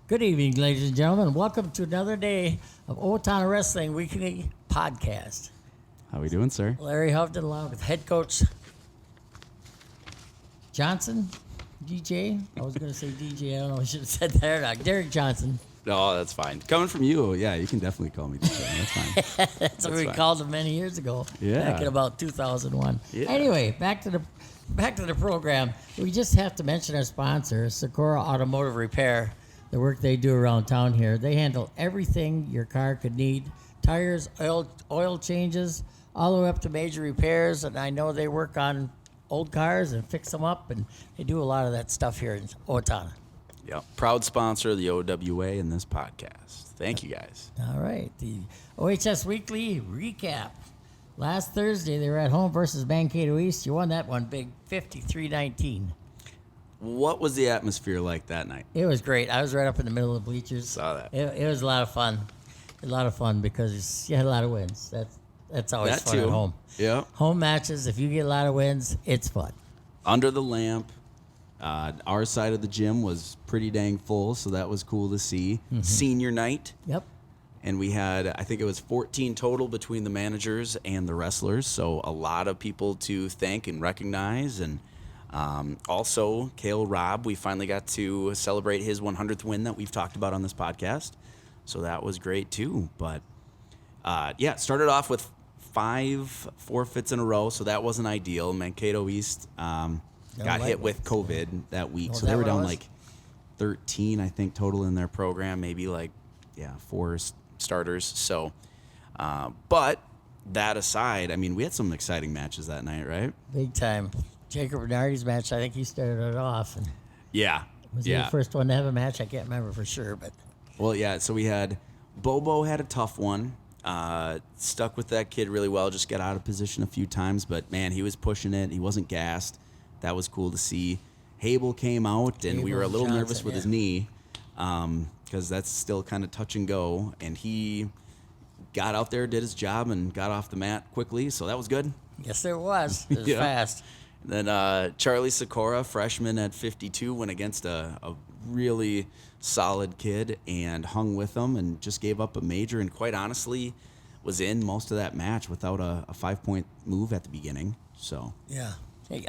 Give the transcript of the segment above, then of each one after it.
Good evening, ladies and gentlemen. Welcome to another day of Owatonna Wrestling Weekly podcast. How we doing, sir? Larry Hovden along with head coach Johnson, DJ. I was going to say DJ. I don't know. I should have said that or not. Derek Johnson. No, that's fine. Coming from you, yeah, you can definitely call me DJ. That's fine. That's what we called him many years ago. Yeah. Back in about 2001. Yeah. Anyway, back to the program. We just have to mention our sponsor, Seykora Automotive Repair. The work they do around town here. They handle everything your car could need. Tires, oil changes, all the way up to major repairs. And I know they work on old cars and fix them up. And they do a lot of that stuff here in Owatonna. Yep. Proud sponsor of the OWA in this podcast. Thank you, guys. All right. The OHS Weekly Recap. Last Thursday, they were at home versus Mankato East. You won that one big, 53-19. What was the atmosphere like that night? It was great. I was right up in the middle of the bleachers. Saw that. It was a lot of fun. A lot of fun because you had a lot of wins. That's always That fun too. at home. Yeah. Home matches, if you get a lot of wins, it's fun. Under the lamp. Our side of the gym was pretty dang full, so that was cool to see. Mm-hmm. Senior night. Yep. And we had, I think it was 14 total between the managers and the wrestlers, so a lot of people to thank and recognize. And also, Cael, Robb, we finally got to celebrate his 100th win that we've talked about on this podcast. So that was great, too. But, it started off with 5 forfeits in a row, so that wasn't ideal. Mankato East got hit with COVID that week. So they were down like 13, I think, total in their program, maybe 4 starters. So, but that aside, I mean, we had some exciting matches that night, right? Big time. Jacob Reinardy's match, I think he started it off. And Yeah. was he the first one to have a match? I can't remember for sure, but Well, yeah, so we had Bobo had a tough one. Stuck with that kid really well, just got out of position a few times, but man, he was pushing it. He wasn't gassed. That was cool to see. Hable came out, and we were a little nervous with his knee because that's still kind of touch and go, and he got out there, did his job, and got off the mat quickly, so that was good. yes, there was. It was Yeah. fast. Then Charlie Seykora, freshman at 52, went against a really solid kid and hung with him and just gave up a major, and quite honestly was in most of that match without a 5-point move at the beginning. So Yeah.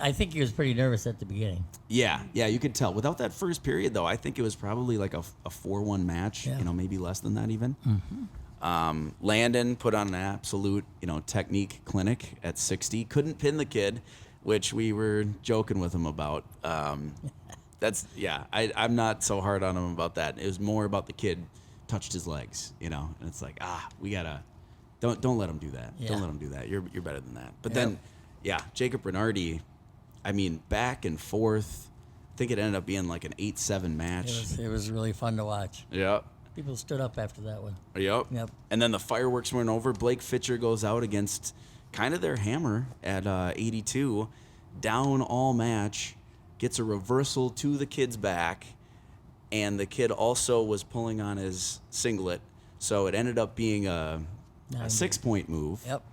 I think he was pretty nervous at the beginning. yeah, you could tell. Without that first period, though, I think it was probably like a 4-1 match, Yeah. maybe less than that even. Mm-hmm. Landon put on an absolute, technique clinic at 60. Couldn't pin the kid, which we were joking with him about. I'm not so hard on him about that. It was more about the kid touched his legs, and it's like, we gotta, don't let him do that. Yeah. Don't let him do that. You're better than that. But Yep. then, Jacob Reinardy, I mean, back and forth. I think it ended up being like an 8-7 match. It was really fun to watch. Yep. People stood up after that one. Yep. Yep. And then the fireworks went over. Blake Fitcher goes out against kind of their hammer at 82, down all match, gets a reversal to the kid's back, and the kid also was pulling on his singlet, so it ended up being a 6-point move. Yep.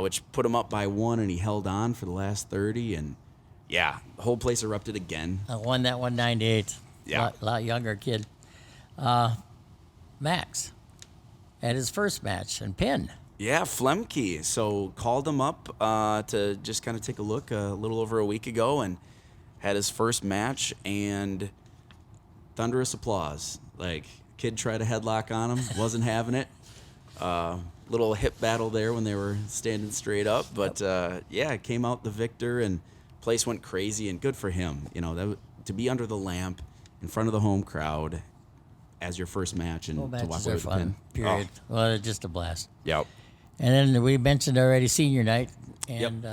Which put him up by 1, and he held on for the last 30, and the whole place erupted again. I won that one 9-8. Yeah. A lot younger kid. Max had his first match and pinned. Yeah, Flemke. So called him up to just kind of take a look a little over a week ago, and had his first match, and thunderous applause. Like, kid tried a headlock on him, wasn't having it. Little hip battle there when they were standing straight up, but came out the victor, and place went crazy, and good for him. To be under the lamp in front of the home crowd as your first match, and to walk away with a pin. Period. Oh. Well, it's just a blast. Yep. And then we mentioned already senior night, and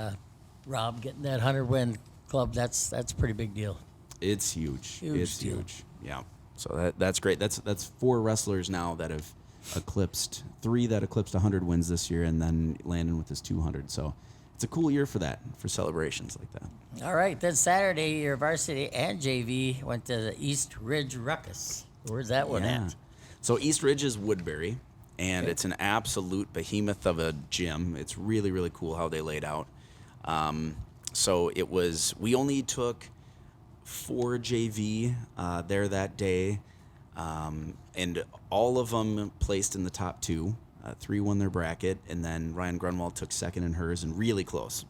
Robb getting that 100-win club. That's a pretty big deal. It's huge. It's deal. huge. Yeah. So that's great. That's 4 wrestlers now that have eclipsed 3 that eclipsed 100 wins this year, and then Landon with his 200. So it's a cool year for that, for celebrations like that. All right. Then Saturday, your varsity and JV went to the East Ridge Ruckus. Where's that one at? So East Ridge is Woodbury, and it's an absolute behemoth of a gym. It's really, really cool how they laid out. So we only took 4 JV there that day. And all of them placed in the top 2. 3 won their bracket, and then Ryan Grunwald took second in hers, and really close.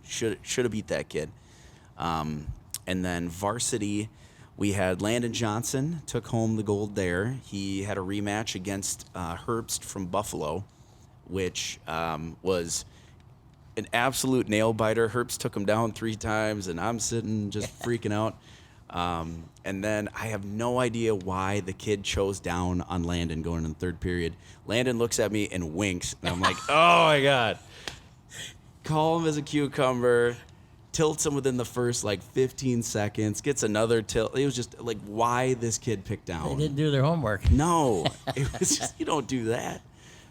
Should have beat that kid. And then varsity, we had Landon Johnson took home the gold there. He had a rematch against Herbst from Buffalo, which was an absolute nail biter. Herbst took him down 3 times, and I'm sitting just freaking out. And then I have no idea why the kid chose down on Landon going in the 3rd period. Landon looks at me and winks, and I'm like, oh my God. Calm as a cucumber, tilts him within the first 15 seconds, gets another tilt. It was just like, why this kid picked down? They didn't do their homework. No, it was just, you don't do that.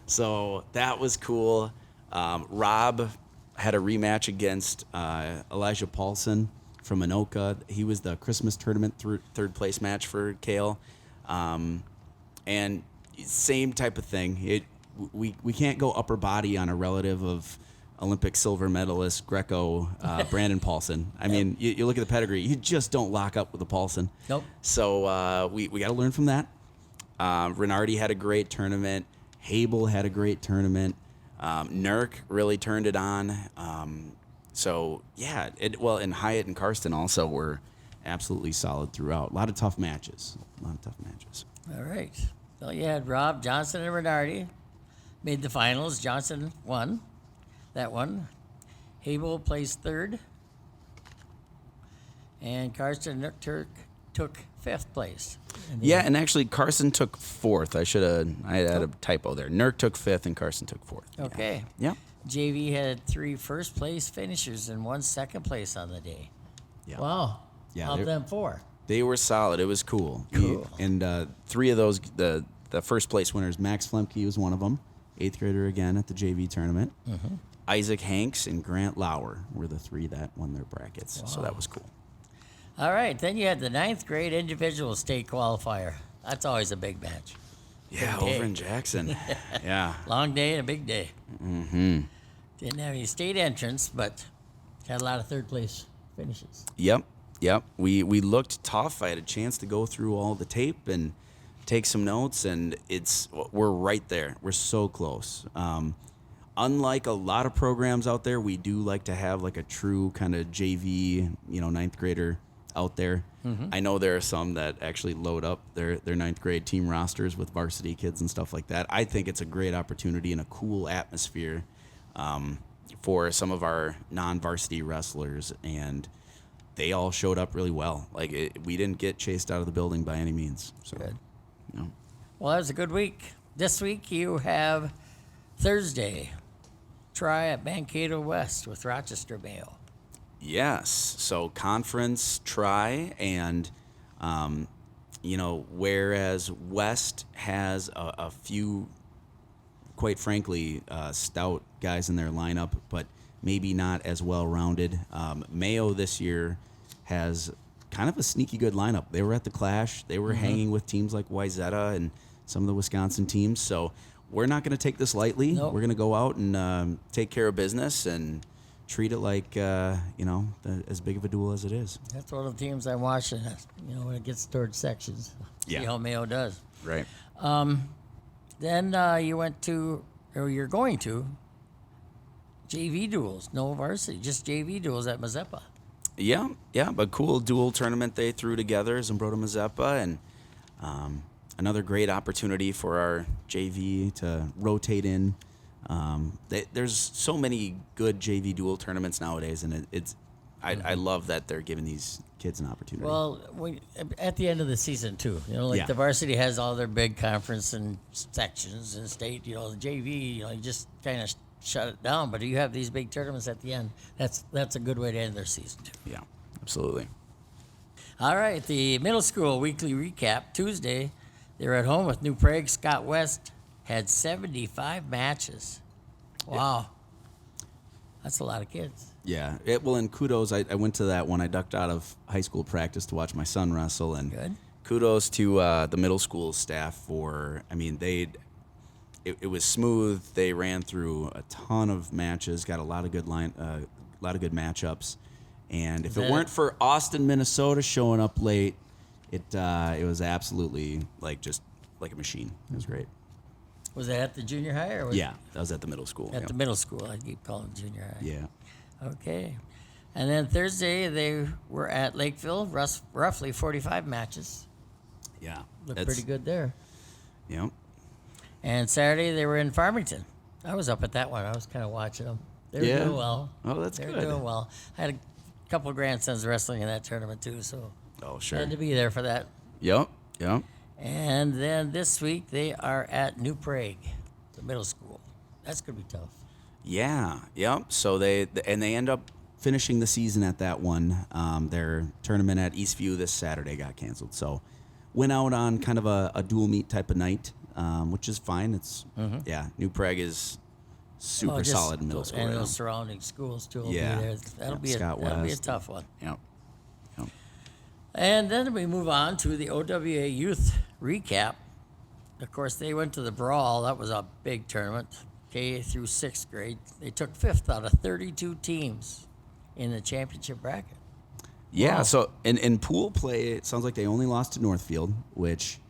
So that was cool. Robb had a rematch against Elijah Paulson from Anoka. He was the Christmas tournament 3rd place match for Cael. And same type of thing. We can't go upper body on a relative of Olympic silver medalist Greco Brandon Paulson. I mean, you look at the pedigree, you just don't lock up with the Paulson. Nope. So we got to learn from that. Reinardy had a great tournament. Hable had a great tournament. Nirk really turned it on. So, yeah, and Hyatt and Karsten also were absolutely solid throughout. A lot of tough matches. All right. Well, you had Robb, Johnson, and Bernardi made the finals. Johnson won that one. Hable placed 3rd. And Karsten and Nirk took 5th place. And actually Karsten took 4th. I had a typo there. Nirk took 5th and Karsten took 4th. Okay. Yeah. JV had 3 first-place finishers and 1 second place on the day. Yeah. Wow. Yeah, Of them 4. They were solid. It was cool. Cool. And 3 of those, the first-place winners, Max Flemke was one of them, 8th grader again at the JV tournament. Isaac Hanks and Grant Lauer were the 3 that won their brackets. Wow. So that was cool. All right. Then you had the 9th grade individual state qualifier. That's always a big match. Yeah, Big day. over in Jackson. Yeah. Long day and a big day. Mm-hmm. Didn't have any state entrance, but had a lot of 3rd place finishes. Yep. We looked tough. I had a chance to go through all the tape and take some notes, and we're right there. We're so close. Unlike a lot of programs out there, we do like to have a true kind of JV, 9th grader out there. I know there are some that actually load up their 9th grade team rosters with varsity kids and stuff like that. I think it's a great opportunity and a cool atmosphere for some of our non-varsity wrestlers, and they all showed up really well. We didn't get chased out of the building by any means. So, good. Well, that was a good week. This week you have Thursday, try at Mankato West with Rochester Mayo. Yes. So conference try, and whereas West has a few, quite frankly, stout guys in their lineup, but maybe not as well-rounded. Mayo this year has kind of a sneaky good lineup. They were at the Clash. They were hanging with teams like Wayzata and some of the Wisconsin teams. So we're not going to take this lightly. Nope. We're going to go out and take care of business and treat it like, as big of a duel as it is. That's one of the teams I'm watching, when it gets towards sections. See how Mayo does. Right. Then you're going to JV duels, no varsity, just JV duels at Mazeppa. Yeah, but cool dual tournament they threw together, Zambroda Mazeppa, and another great opportunity for our JV to rotate in. There's so many good JV dual tournaments nowadays, and I love that they're giving these kids an opportunity. Well, at the end of the season too, the varsity has all their big conference and sections and state. The JV, you just kind of shut it down. But you have these big tournaments at the end. That's a good way to end their season too. Yeah, absolutely. All right, the middle school weekly recap Tuesday. They were at home with New Prague. Scott West had 75 matches. Wow. That's a lot of kids. Yeah. And kudos. I went to that one. I ducked out of high school practice to watch my son wrestle. And good. Kudos to the middle school staff for, it was smooth. They ran through a ton of matches, got a lot of good matchups. And if it weren't for Austin, Minnesota showing up late, It was absolutely just like a machine. It was great. Was that at the junior high? Or was Yeah, that was at the middle school. At the middle school. I keep calling it junior high. Yeah. Okay. And then Thursday, they were at Lakeville, roughly 45 matches. Yeah. Looked pretty good there. Yeah. And Saturday, they were in Farmington. I was up at that one. I was kind of watching them. They were doing well. Oh, that's good. good. They were doing well. I had a couple of grandsons wrestling in that tournament, too, so Oh, sure. had to be there for that. Yep. And then this week, they are at New Prague, the middle school. That's going to be tough. Yeah. Yep. So they end up finishing the season at that one. Their tournament at Eastview this Saturday got canceled. So went out on kind of a dual meet type of night, which is fine. It's New Prague is super solid in middle school. And right those now. surrounding schools too will Yeah. be there. That'll be a tough one. Yep. And then we move on to the OWA Youth Recap. Of course, they went to the Brawl. That was a big tournament, K through 6th grade. They took 5th out of 32 teams in the championship bracket. Yeah, Wow. so in pool play, it sounds like they only lost to Northfield, which,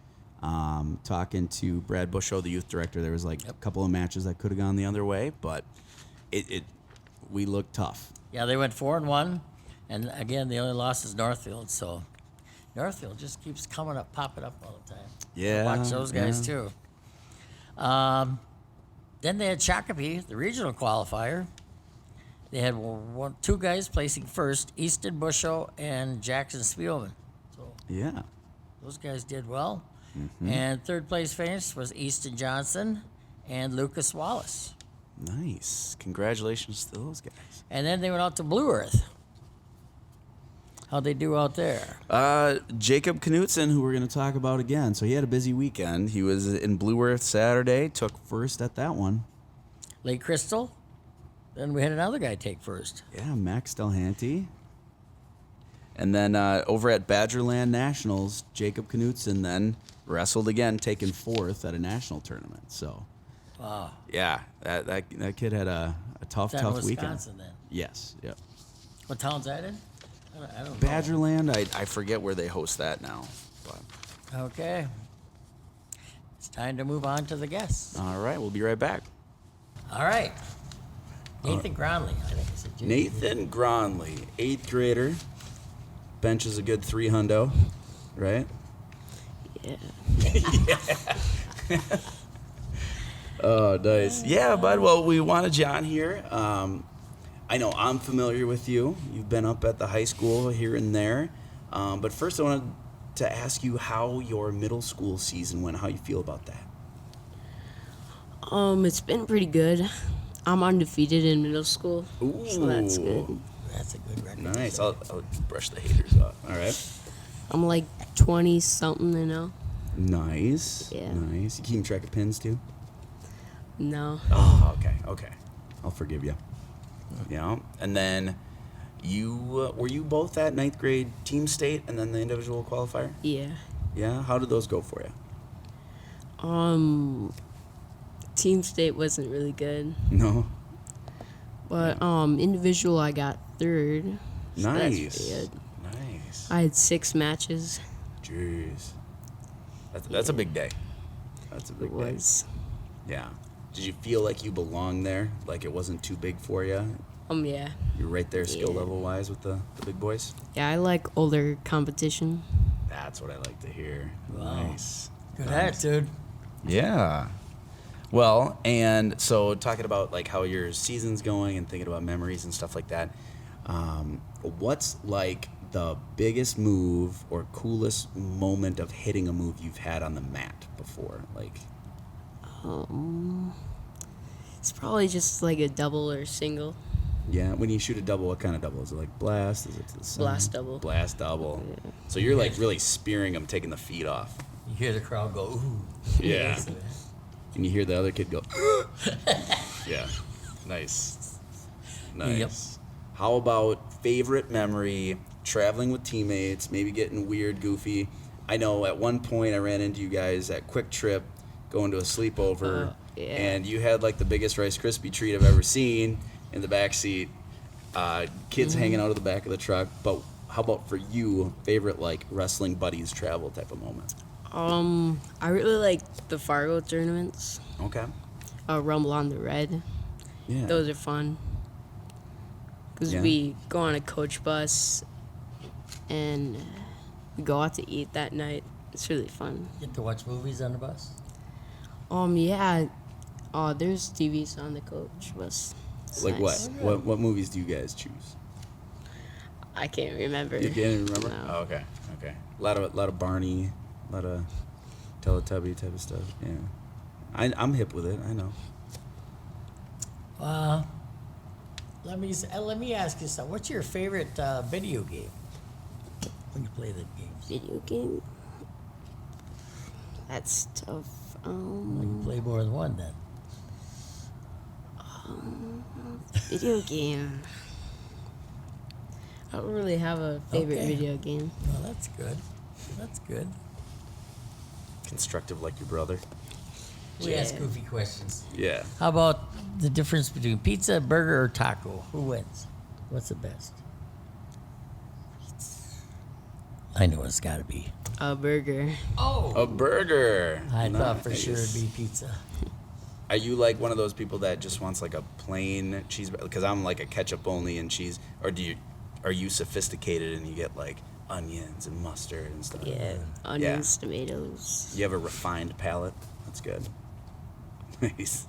talking to Brad Bushow, the youth director, there was a couple of matches that could have gone the other way, but we looked tough. Yeah, they went 4-1, and again, the only loss is Northfield. So Northfield just keeps popping up all the time. Yeah, Watch those guys too. Then they had Shakopee, the regional qualifier. They had two guys placing first, Easton Bushow and Jackson Spielman. So Yeah. those guys did well. And third place finish was Easton Johnson and Lucas Wallace. Nice. Congratulations to those guys. And then they went out to Blue Earth. How'd they do out there? Jacob Knutson, who we're going to talk about again. So he had a busy weekend. He was in Blue Earth Saturday, took first at that one. Lake Crystal. Then we had another guy take first. Yeah, Max Delhanty. And then over at Badgerland Nationals, Jacob Knutson then wrestled again, taking fourth at a national tournament. So, Wow. yeah, that kid had a tough It's out in weekend. Wisconsin then. Yes, yep. What town's that in? I don't know. Badgerland, I forget where they host that now. But Okay. It's time to move on to the guests. all right, we'll be right back. All right. Nathan Gronli. I think it's a junior. Nathan Gronli, 8th grader, benches a good 3 hundo, right? Yeah. Oh, nice. Yeah, bud. Well, we wanted you on here. I know I'm familiar with you. You've been up at the high school here and there. But first, I wanted to ask you how your middle school season went, how you feel about that. It's been pretty good. I'm undefeated in middle school, Ooh. so that's good. That's a good record. Nice. I'll brush the haters off. All right. I'm like 20 something, you know. Nice. Yeah. Nice. You keeping track of pins, too? No. Oh, okay. I'll forgive you. Yeah. And then were you both at 9th grade team state and then the individual qualifier? Yeah. Yeah. How did those go for you? Team state wasn't really good, No. but individual I got third. So that's Nice. pretty good. Nice. I had 6 matches. Jeez. That's a big day. That's a big It day. was. Yeah. Did you feel like you belonged there? Like it wasn't too big for you? Yeah. You're right there skill Yeah. level wise with the big boys? Yeah, I like older competition. That's what I like to hear. Wow. Nice. Good attitude. Yeah. Well, and so talking about like how your season's going and thinking about memories and stuff like that, what's like the biggest move or coolest moment of hitting a move you've had on the mat before? Like, It's probably just like a double or single. yeah, when you shoot a double, what kind of double? Is it like blast? Is it to the side? Blast double. Blast double. So you're like really spearing them, taking the feet off. You hear the crowd go, ooh. Yeah. And you hear the other kid go, yeah. Nice. Nice. Yep. How about favorite memory, traveling with teammates, maybe getting weird, goofy? I know at one point I ran into you guys at Quick Trip going to a sleepover, yeah. and you had like the biggest Rice Krispie treat I've ever seen in the back seat. Kids hanging out of the back of the truck. But how about for you, favorite like wrestling buddies travel type of moment? I really like the Fargo tournaments. Okay. Rumble on the Red. Yeah. Those are fun. Because Yeah. we go on a coach bus and we go out to eat that night. It's really fun. Get to watch movies on the bus? Yeah. There's TVs on the coach bus. It's Like nice. what movies do you guys choose? I can't remember. You can't remember? No. Oh, okay. A lot of Barney, a lot of Teletubby type of stuff. Yeah. I'm hip with it. I know. Let me ask you something. What's your favorite video game when you play the games? Video game? That's tough. Well, you play more than one then. Video game. I don't really have a favorite Okay. video game. Well, that's good. That's good. Constructive like your brother. We Yeah. ask goofy questions. Yeah. How about the difference between pizza, burger, or taco? Who wins? What's the best? I know it's got to be. A burger. Oh! A burger. I thought for sure Nice. it'd be pizza. Are you like one of those people that just wants like a plain cheese? Because I'm like a ketchup only and cheese. Or are you sophisticated and you get like onions and mustard and stuff? Yeah. Onions, tomatoes. You have a refined palate. That's good. Nice.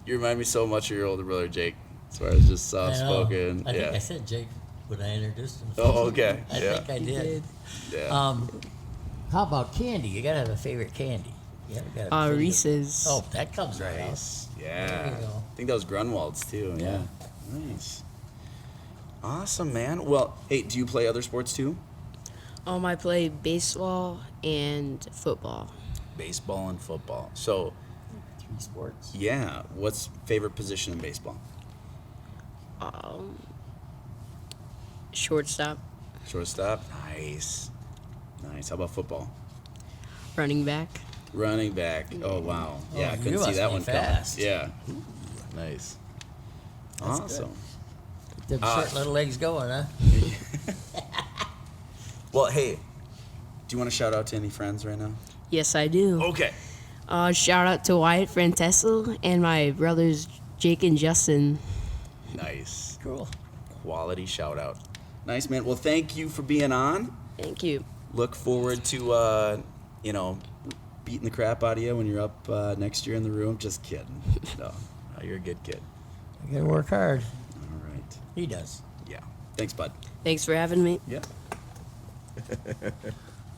You remind me so much of your older brother Jake, as far as just soft spoken. I Yeah. think I said Jake when I introduced him. Oh, okay. I Yeah. think I You did. Yeah. How about candy? You gotta have a favorite candy. You gotta have a favorite- Reese's. Oh, that comes right out. Nice. There Yeah. you go. I think that was Grunwald's too. Yeah. Yeah. Nice. Awesome, man. Well, hey, do you play other sports too? I play baseball and football. Baseball and football. So, 3 sports. yeah. What's favorite position in baseball? Shortstop, Shortstop. Nice. Nice. How about football? running back. Running back. Oh wow. Yeah, I you couldn't see must that be one fast. coming. Yeah. Nice. That's Awesome. Them short little legs going, huh? Well, hey, do you want to shout out to any friends right now? Yes, I do. Okay. Shout out to Wyatt Frantessel and my brothers Jake and Justin. Nice. Cool. Quality shout out. Nice, man. Well, thank you for being on. Thank you. Look forward to, beating the crap out of you when you're up next year in the room. Just kidding. No, you're a good kid. You gotta work hard. All right. He does. Yeah. Thanks, bud. Thanks for having me. Yeah.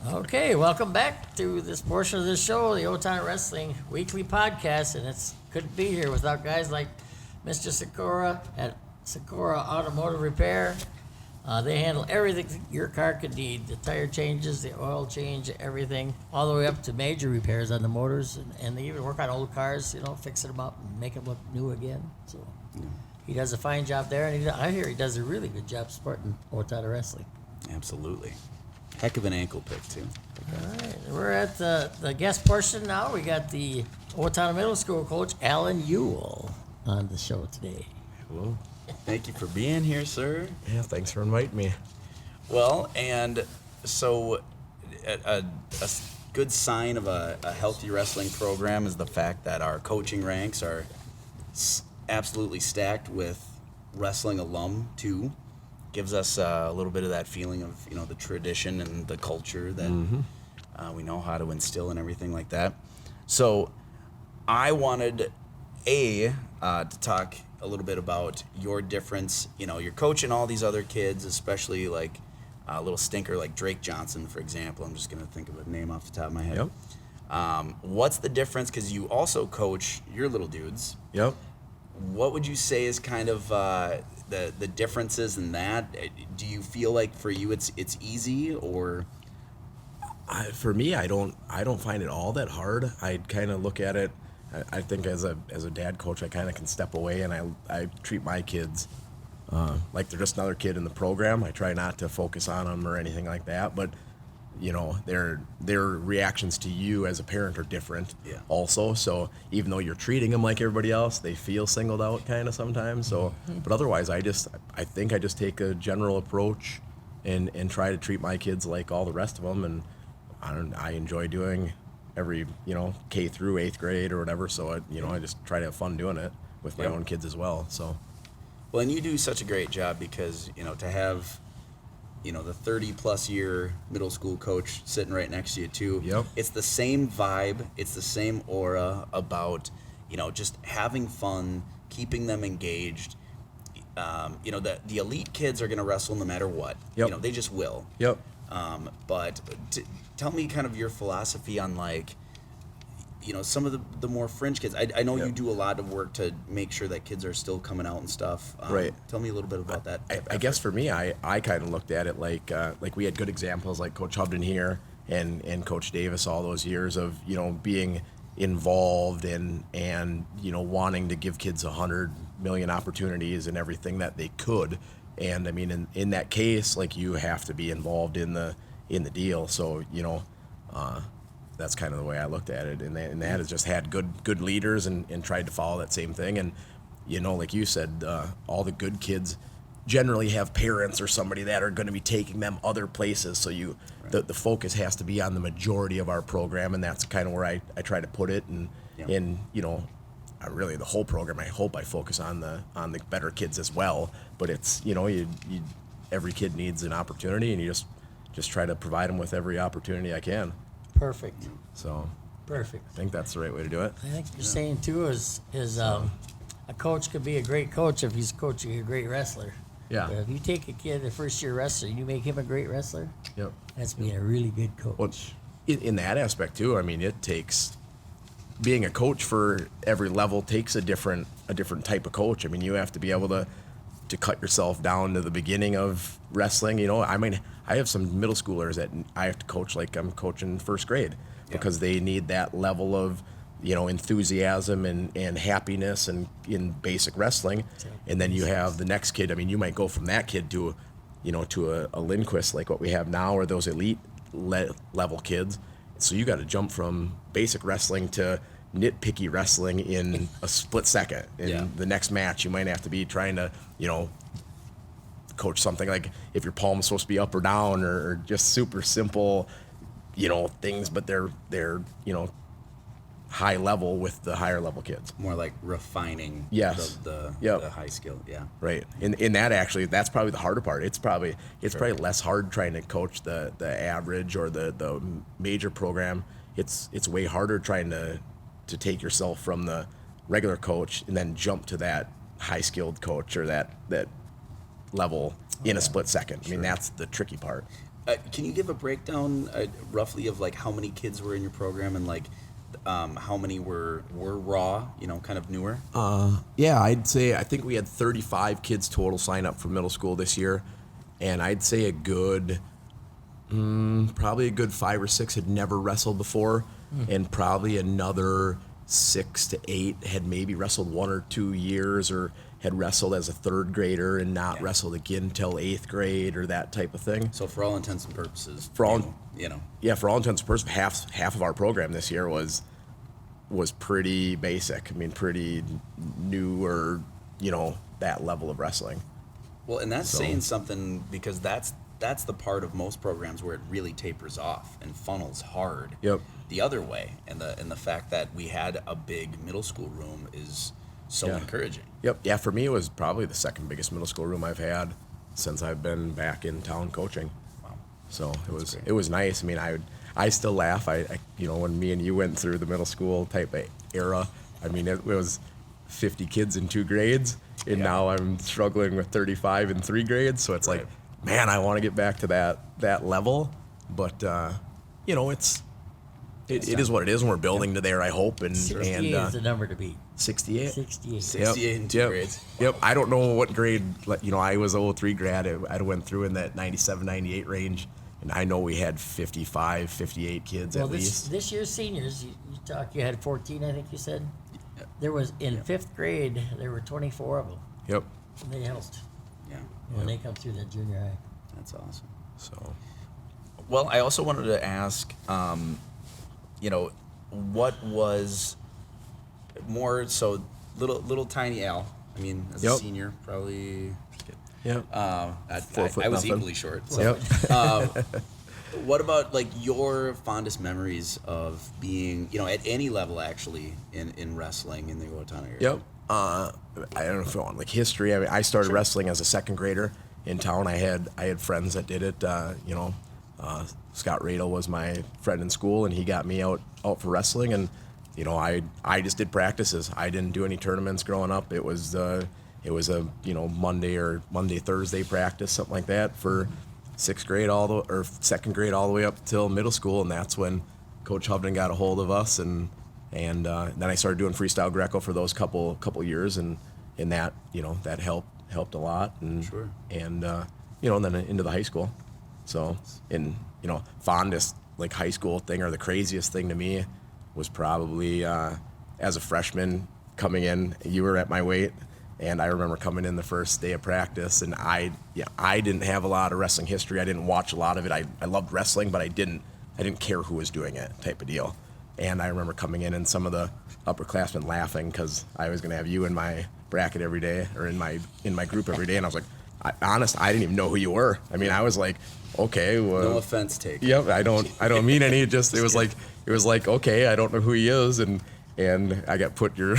Okay, welcome back to this portion of the show, the Owatonna Wrestling Weekly Podcast, and it's couldn't be here without guys like Mr. Seykora at Seykora Automotive Repair. They handle everything your car could need, the tire changes, the oil change, everything, all the way up to major repairs on the motors, and they even work on old cars, fixing them up and make them look new again. So he does a fine job there, and I hear he does a really good job supporting Owatonna Wrestling. Absolutely. Heck of an ankle pick, too. All right, we're at the guest portion now. We got the Owatonna Middle School coach, Alan Ewell, on the show today. Hello. Thank you for being here, sir. Yeah, thanks for inviting me. Well, and so a good sign of a healthy wrestling program is the fact that our coaching ranks are absolutely stacked with wrestling alum, too. Gives us a little bit of that feeling of, the tradition and the culture that we know how to instill and everything like that. So I wanted, to talk a little bit about your difference. You're coaching all these other kids, especially like a little stinker like Drake Johnson, for example. I'm just going to think of a name off the top of my head. Yep. What's the difference? Because you also coach your little dudes. Yep. What would you say is kind of the differences in that? Do you feel like for you it's easy, or? For me, I don't find it all that hard. I kind of look at it. I think as a dad coach, I kind of can step away and I treat my kids like they're just another kid in the program. I try not to focus on them or anything like that. But you know, their reactions to you as a parent are different also. So even though you're treating them like everybody else, they feel singled out kind of sometimes. So, but otherwise, I think I just take a general approach and try to treat my kids like all the rest of them. And I enjoy doing every, you know, K through 8th grade or whatever. So, I just try to have fun doing it with my own kids as well. So. Well, and you do such a great job because, to have, the 30-plus year middle school coach sitting right next to you, too. Yep. It's the same vibe. It's the same aura about, just having fun, keeping them engaged. The elite kids are going to wrestle no matter what. Yep. They just will. Yep. But tell me kind of your philosophy on, like, some of the more fringe kids. I know you do a lot of work to make sure that kids are still coming out and stuff. Right. Tell me a little bit about that. I guess for me, I kind of looked at it like we had good examples like Coach Hubden here and Coach Davis all those years of, being involved and wanting to give kids 100 million opportunities and everything that they could. And I mean, in that case, like, you have to be involved in the deal. So, that's kind of the way I looked at it, and that has just had good leaders and tried to follow that same thing. And like you said, all the good kids generally have parents or somebody that are going to be taking them other places. So the focus has to be on the majority of our program, and that's kind of where I try to put it. And really the whole program, I hope I focus on the better kids as well. But it's every kid needs an opportunity, and you just try to provide them with every opportunity I can. Perfect. So Perfect. I think that's the right way to do it. I think you're saying too is a coach could be a great coach if he's coaching a great wrestler. Yeah. But if you take a kid, a first-year wrestler, and you make him a great wrestler, Yep. that's being a really good coach. Well, in that aspect too, I mean, it takes being a coach for every level takes a different type of coach. I mean, you have to be able to cut yourself down to the beginning of wrestling. I mean, I have some middle schoolers that I have to coach like I'm coaching first grade because they need that level of, enthusiasm and happiness and in basic wrestling. And then you have the next kid. I mean, you might go from that kid to, a Lindquist like what we have now, or those elite level kids. So you got to jump from basic wrestling to nitpicky wrestling in a split second. In the next match, you might have to be trying to, coach something like if your palm's supposed to be up or down, or just super simple, things, but they're high level with the higher level kids. More like refining the high skill. Yeah. Right. In that, actually, that's probably the harder part. It's probably less hard trying to coach the average or the major program. It's way harder trying to take yourself from the regular coach and then jump to that high skilled coach or that level in a split second. I mean, that's the tricky part. Can you give a breakdown roughly of like how many kids were in your program and like how many were raw, kind of newer? Yeah, I think we had 35 kids total sign up for middle school this year, and I'd say probably a good 5 or 6 had never wrestled before, and probably another 6 to 8 had maybe wrestled 1 or 2 years or had wrestled as a 3rd grader and not wrestled again till 8th grade or that type of thing. So for all intents and purposes, for all intents and purposes, half of our program this year was pretty basic. I mean, pretty new, or that level of wrestling. Well, and that's saying something, because that's the part of most programs where it really tapers off and funnels hard. Yep. The other way, and the fact that we had a big middle school room is so encouraging. Yep. Yeah, for me it was probably the second biggest middle school room I've had since I've been back in town coaching. Wow. So it was nice. I mean, I still laugh. I when me and you went through the middle school type of era, I mean, it was 50 kids in 2 grades, and now I'm struggling with 35 in 3 grades. So it's like, man, I want to get back to that level, but it is what it is, and we're building to there, I hope. And 68 is the number to beat. 68? 68. 68 in 2 grades. Yep. I don't know what grade, I was 03 grad. I went through in that 97, 98 range, and I know we had 55, 58 kids at least. This year's seniors, you had 14, I think you said? There was, in 5th grade, there were 24 of them. Yep. And they helped Yeah. when they come through that junior high. That's awesome. So, Well, I also wanted to ask, what was more so little tiny Al? I mean, as a Yep. senior, probably. Yep. I 4 foot I was nothing. equally short. So. Yep. What about like your fondest memories of being, at any level actually in wrestling in the Owatonna area? Yep. I don't know if I want like history. I mean, I started wrestling as a second grader in town. I had friends that did it. Scott Radel was my friend in school, and he got me out for wrestling. And I just did practices. I didn't do any tournaments growing up. It was a Monday Thursday practice, something like that for second grade all the way up till middle school, and that's when Coach Hovden got a hold of us, and then I started doing freestyle Greco for those couple years, and that that helped a lot, and Sure. and then into the high school. So fondest like high school thing or the craziest thing to me was probably as a freshman coming in. You were at my weight. And I remember coming in the first day of practice, and I didn't have a lot of wrestling history. I didn't watch a lot of it. I loved wrestling, but I didn't care who was doing it, type of deal. And I remember coming in and some of the upperclassmen laughing because I was going to have you in my bracket every day or in my group every day, and I was like, I didn't even know who you were. I mean, I was like, okay, well, No offense taken. Yep, I don't mean any. It was like okay, I don't know who he is, and I got put your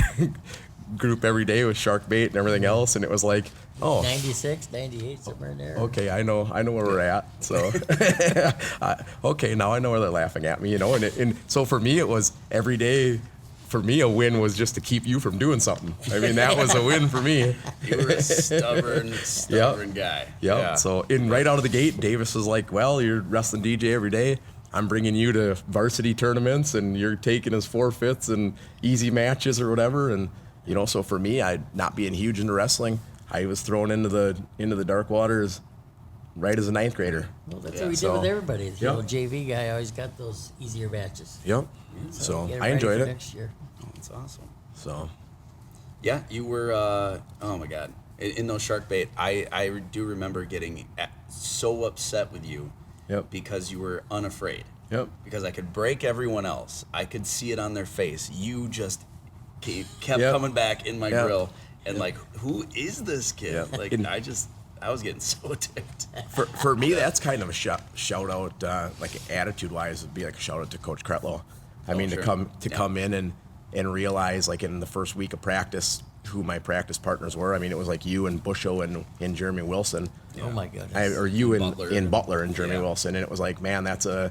group every day with shark bait and everything else, and it was like, oh, 96, 98, somewhere in there. okay, I know where we're at. So okay, now I know where they're laughing at me, and so for me it was every day. For me, a win was just to keep you from doing something. I mean, that was a win for me. You were a stubborn guy. Yep. Yeah. So right out of the gate, Davis was like, well, you're wrestling DJ every day. I'm bringing you to varsity tournaments, and you're taking his forfeits and easy matches or whatever. And so for me, not being huge into wrestling, I was thrown into the dark waters right as a ninth grader. Well, that's what we did with everybody. The Yep. old JV guy always got those easier matches. Yep. So get I ready enjoyed for it. Next year. Oh, that's awesome. So Yeah, you were. Oh my God, in those shark bait, I do remember getting so upset with you. Yep. Because you were unafraid. Yep. Because I could break everyone else. I could see it on their face. You just kept Yep. coming back in my Yep. grill, and like, who is this kid? Yep. Like, And- I was getting so ticked. For me, that's kind of a shout out, like attitude wise, would be like a shout out to Coach Kretlow. I mean, sure. to come in and realize, like in the first week of practice, who my practice partners were. I mean, it was like you and Busho and Jeremy Wilson. Oh my goodness. Or you Butler. in Butler and Jeremy Yeah. Wilson, and it was like, man, that's a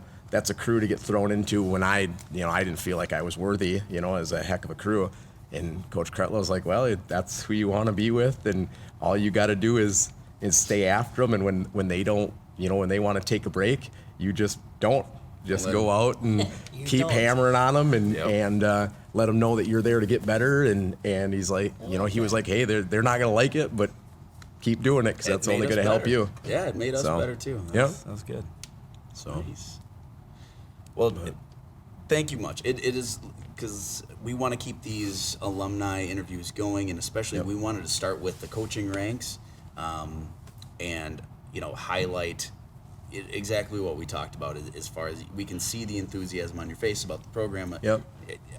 crew to get thrown into when I didn't feel like I was worthy, as a heck of a crew. And Coach Kretlow was like, well, that's who you want to be with, and all you got to do is stay after them, and when they don't, when they want to take a break, you just don't. Just Let go them. out and You keep don't. hammering on them, and Yep. let them know that you're there to get better. And he's like, he was like, hey, they're not gonna like it, but keep doing it because that's It made only us gonna help better. you. Yeah, it made us So, better too. yep. That was good. So Nice. Well, thank you much. It is because we want to keep these alumni interviews going, and especially Yep. we wanted to start with the coaching ranks, and highlight exactly what we talked about as far as we can see the enthusiasm on your face about the program. Yep.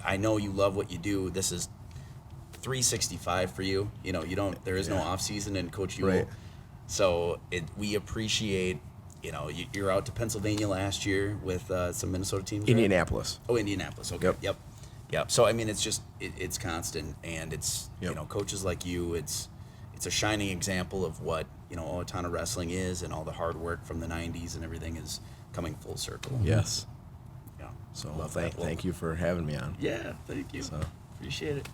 I know you love what you do. This is 365 for you. There is no off season in Coach Ewell. Right. So we appreciate. You're out to Pennsylvania last year with some Minnesota teams. right? Indianapolis. Oh, Indianapolis. Okay. Yep. Yep. So I mean, it's just it's constant, and it's Yep. coaches like you. It's a shining example of what Owatonna wrestling is, and all the hard work from the '90s and everything is coming full circle. Yes. Yeah. So Love that. Well, thank you for having me on. Yeah. Thank you. So. Appreciate it.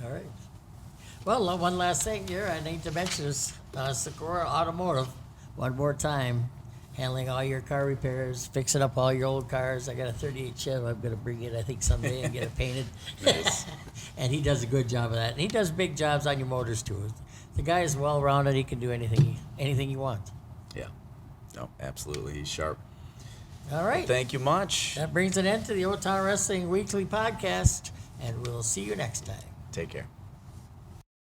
All right. Well, one last thing here I need to mention is Seykora Automotive, one more time, handling all your car repairs, fixing up all your old cars. I got a 38 Chev. I'm going to bring it, I think, someday and get it painted. And he does a good job of that. And he does big jobs on your motors, too. The guy is well-rounded. He can do anything you want. Yeah. No, absolutely. He's sharp. All right. Thank you much. That brings an end to the Owatonna Wrestling Weekly podcast, and we'll see you next time. Take care.